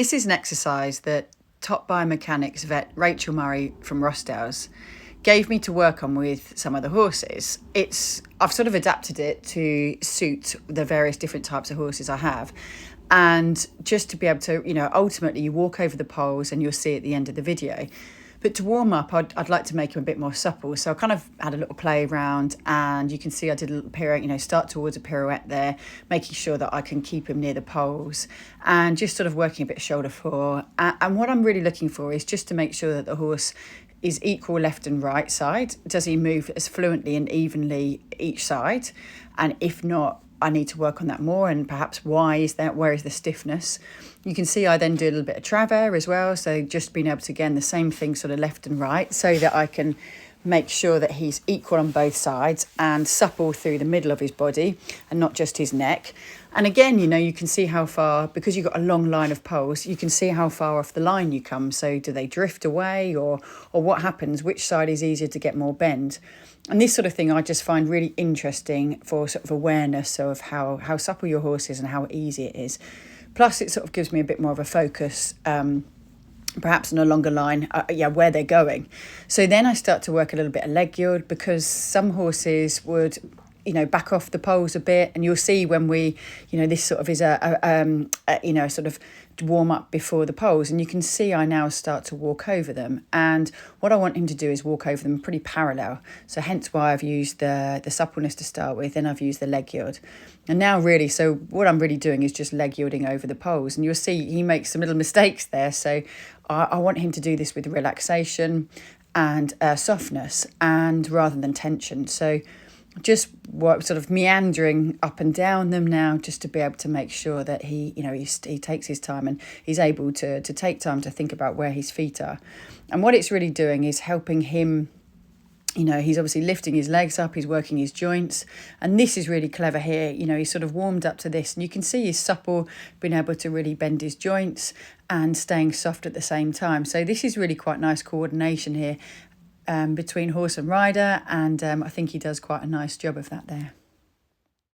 This is an exercise that top biomechanics vet Rachel Murray from Rossdale's gave me to work on with some of the horses. I've sort of adapted it to suit the various different types of horses I have. And just to be able to, ultimately you walk over the poles and you'll see at the end of the video. But to warm up, I'd like to make him a bit more supple. So I kind of had a little play around, and you can see I did a little pirouette, start towards a pirouette there, making sure that I can keep him near the poles and just sort of working a bit shoulder fore. And what I'm really looking for is just to make sure that the horse is equal left and right side. Does he move as fluently and evenly each side? And if not, I need to work on that more, and perhaps where is the stiffness. You can see I then do a little bit of travers as well, so just being able to, again, the same thing sort of left and right, so that I can make sure that he's equal on both sides and supple through the middle of his body and not just his neck. And again, you can see how far, because you've got a long line of poles, you can see how far off the line you come. So do they drift away, or what happens? Which side is easier to get more bend? And this sort of thing I just find really interesting for sort of awareness of how supple your horse is and how easy it is. Plus, it sort of gives me a bit more of a focus, perhaps on a longer line, where they're going. So then I start to work a little bit of leg yield, because some horses would back off the poles a bit, and you'll see when we, this sort of is a sort of warm up before the poles, and you can see I now start to walk over them. And what I want him to do is walk over them pretty parallel. So hence why I've used the suppleness to start with, and I've used the leg yield. And now really, so what I'm really doing is just leg yielding over the poles, and you'll see he makes some little mistakes there. So I want him to do this with relaxation and softness, and rather than tension. So just sort of meandering up and down them now, just to be able to make sure that he takes his time, and he's able to take time to think about where his feet are. And what it's really doing is helping him. He's obviously lifting his legs up, he's working his joints, and this is really clever here. He's sort of warmed up to this, and you can see he's supple, being able to really bend his joints and staying soft at the same time. So this is really quite nice coordination here between horse and rider, and I think he does quite a nice job of that there.